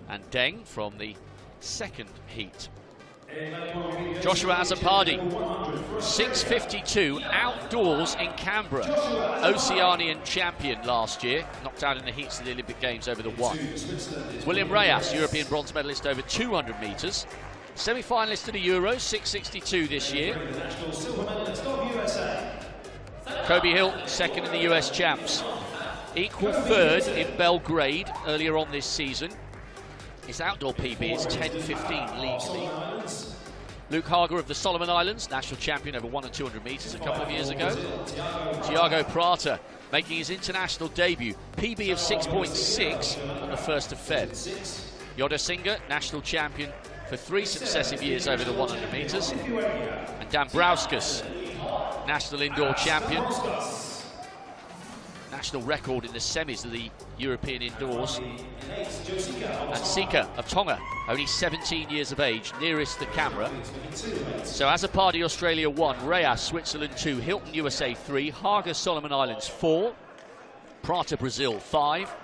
and Deng from the second heat. Joshua Azzopardi, 6:52, outdoors in Canberra. Oceanian champion last year, knocked out in the heats of the Olympic Games over the 1. William Reyes, European bronze medalist over 200 metres. Semi-finalist at the Euros, 6:62 this year. Kobe Hilton, second in the US champs. Equal third in Belgrade earlier on this season. His outdoor PB is 10:15 legally. Luke Hager of the Solomon Islands, national champion over 100 and 200 metres a couple of years ago. Thiago Prata making his international debut, PB of 6.6 on the 1st of Feb. Yoda Singer, national champion for 3 successive years over the 100 metres. And Dambrauskas, national indoor champion. National record in the semis of the European indoors. And Sika of Tonga, only 17 years of age, nearest the camera. So Azzopardi, Australia 1, Reyes, Switzerland 2, Hilton, USA 3, Hager, Solomon Islands 4, Prata, Brazil 5,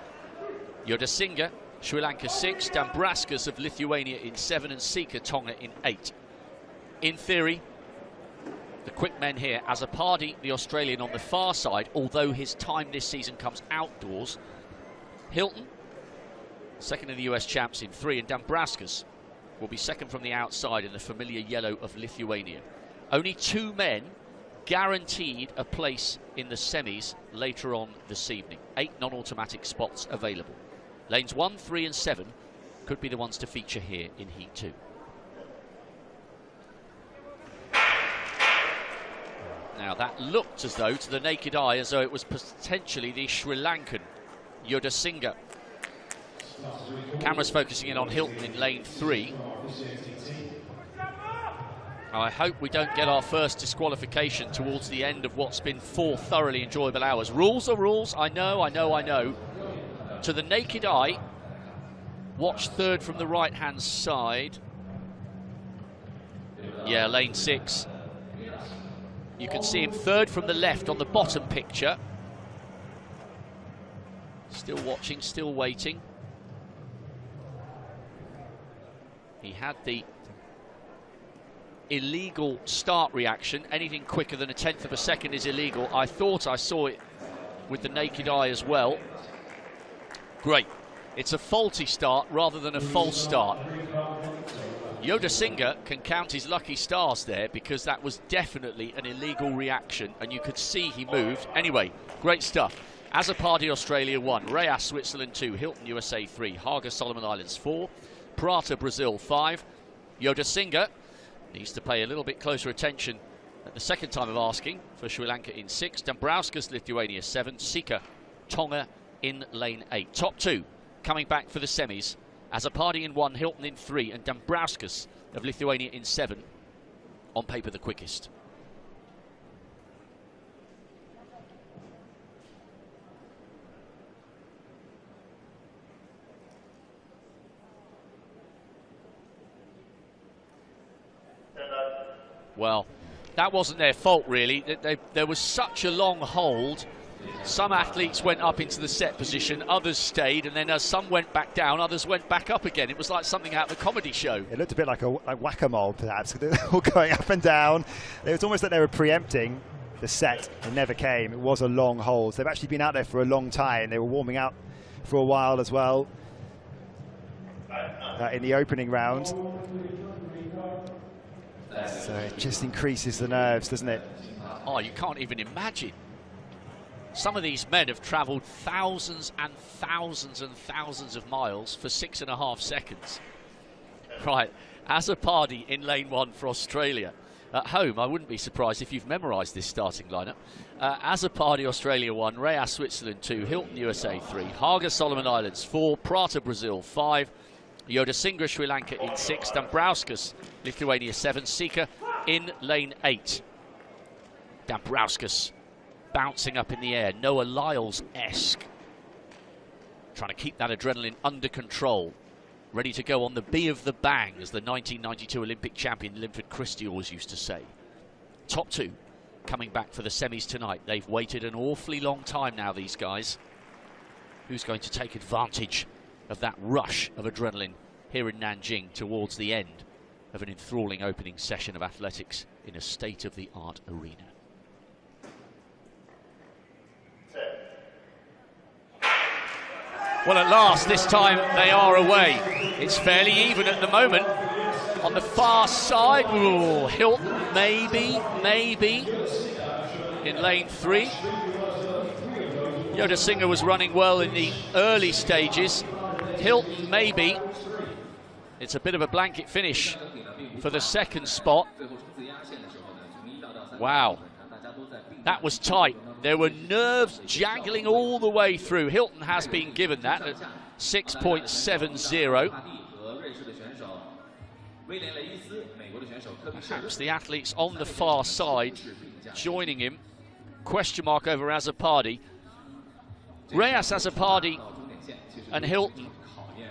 Yoda Singer, Sri Lanka 6, Dambrauskas of Lithuania in 7, and Sika, Tonga in 8. In theory, the quick men here, Azzopardi, the Australian, on the far side, although his time this season comes outdoors. Hilton, second in the US champs in 3, and Dambrauskas will be second from the outside in the familiar yellow of Lithuania. Only 2 men guaranteed a place in the semis later on this evening. 8 non-automatic spots available. Lanes 1, 3 and 7 could be the ones to feature here in Heat 2. Now that looked as though, to the naked eye, as though it was potentially the Sri Lankan Yoda Singer. Camera's focusing in on Hilton in lane 3. I hope we don't get our first disqualification towards the end of what's been 4 thoroughly enjoyable hours. Rules are rules, I know. To the naked eye, watch third from the right-hand side. Yeah, lane 6. You can see him third from the left on the bottom picture. Still watching, still waiting. He had the illegal start reaction. Anything quicker than 1/10 of a second is illegal. I thought I saw it with the naked eye as well. Great. It's a faulty start rather than a false start. Yoda Singer can count his lucky stars there, because that was definitely an illegal reaction and you could see he moved. Anyway, great stuff. Azzopardi, Australia 1, Reyes, Switzerland 2, Hilton, USA 3, Hager, Solomon Islands 4, Prata, Brazil 5. Yoda Singer needs to pay a little bit closer attention at the second time of asking for Sri Lanka in 6, Dambrauskas, Lithuania 7, Sika, Tonga in lane 8. Top 2 coming back for the semis. Azzopardi in 1, Hilton in 3, and Dambrauskas of Lithuania in 7. On paper, the quickest. Well, that wasn't their fault, really. There was such a long hold. Some athletes went up into the set position, others stayed, and then as some went back down, others went back up again. It was like something out of a comedy show. It looked a bit like whack-a-mole, perhaps. They were all going up and down. It was almost like they were preempting the set. It never came. It was a long hold. They've actually been out there for a long time. They were warming up for a while as well in the opening round. So it just increases the nerves, doesn't it? Oh, you can't even imagine. Some of these men have travelled thousands and thousands and thousands of miles for 6.5 seconds. Right, Azzopardi in lane 1 for Australia. At home, I wouldn't be surprised if you've memorised this starting lineup. Azzopardi, Australia 1, Reyes, Switzerland 2, Hilton, USA 3, Hager, Solomon Islands 4, Prata, Brazil 5, Yoda Singer, Sri Lanka in 6, Dambrauskas, Lithuania 7, Sika in lane 8. Dambrauskas bouncing up in the air, Noah Lyles-esque. Trying to keep that adrenaline under control. Ready to go on the B of the bang, as the 1992 Olympic champion Linford Christie always used to say. Top 2 coming back for the semis tonight. They've waited an awfully long time now, these guys. Who's going to take advantage of that rush of adrenaline here in Nanjing towards the end of an enthralling opening session of athletics in a state-of-the-art arena. Well, at last, this time they are away. It's fairly even at the moment. On the far side, ooh, Hilton maybe in lane 3. Yoda Singer was running well in the early stages. Hilton maybe. It's a bit of a blanket finish for the second spot. Wow, that was tight. There were nerves jangling all the way through. Hilton has been given that at 6.70. Perhaps the athletes on the far side joining him. Question mark over Azzopardi. Reyes, Azzopardi and Hilton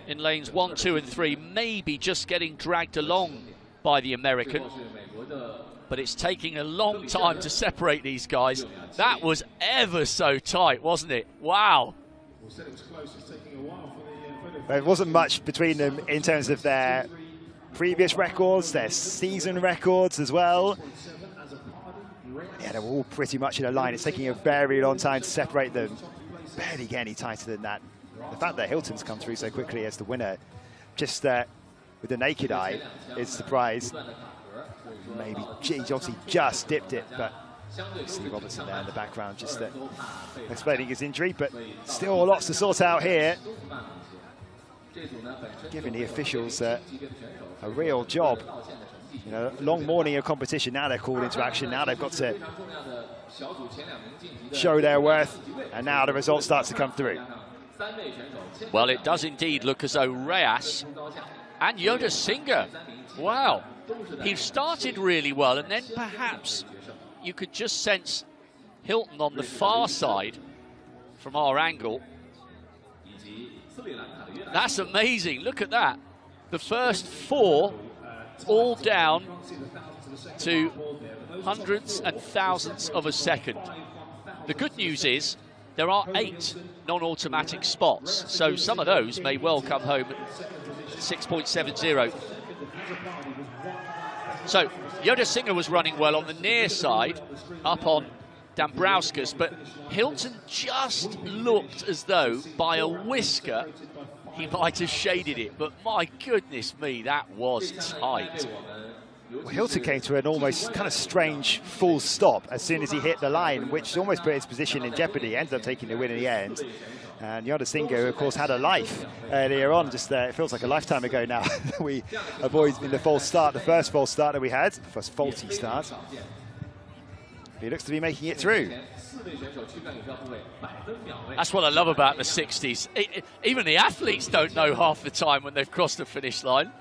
in lanes 1, 2 and 3, maybe just getting dragged along by the American. But it's taking a long time to separate these guys. That was ever so tight, wasn't it? Wow. There wasn't much between them in terms of their previous records, their season records as well. Yeah, they were all pretty much in a line. It's taking a very long time to separate them. Barely get any tighter than that. The fact that Hilton's come through so quickly as the winner, just with the naked eye, is surprised. Maybe he's obviously just dipped it, but you see Robertson there in the background just explaining his injury, but still lots to sort out here. Giving the officials a real job. You know, long morning of competition, now they're called into action, now they've got to show their worth, and now the result starts to come through. Well, it does indeed look as though Reyes and Yoda Singer, wow, he started really well, and then perhaps you could just sense Hilton on the far side from our angle. That's amazing, look at that. The first 4 all down to hundreds and thousands of a second. The good news is there are 8 non-automatic spots, so some of those may well come home at 6.70. So Yoda Singer was running well on the near side, up on Dambrauskas, but Hilton just looked as though by a whisker he might have shaded it, but my goodness me, that was tight. Well, Hilton came to an almost kind of strange full stop as soon as he hit the line, which almost put his position in jeopardy. Ended up taking the win in the end. And Yoda Singer, of course, had a life earlier on. Just it feels like a lifetime ago now. We avoided in the false start, the first false start that we had, the first faulty start. He looks to be making it through. That's what I love about the 60s. Even the athletes don't know half the time when they've crossed the finish line.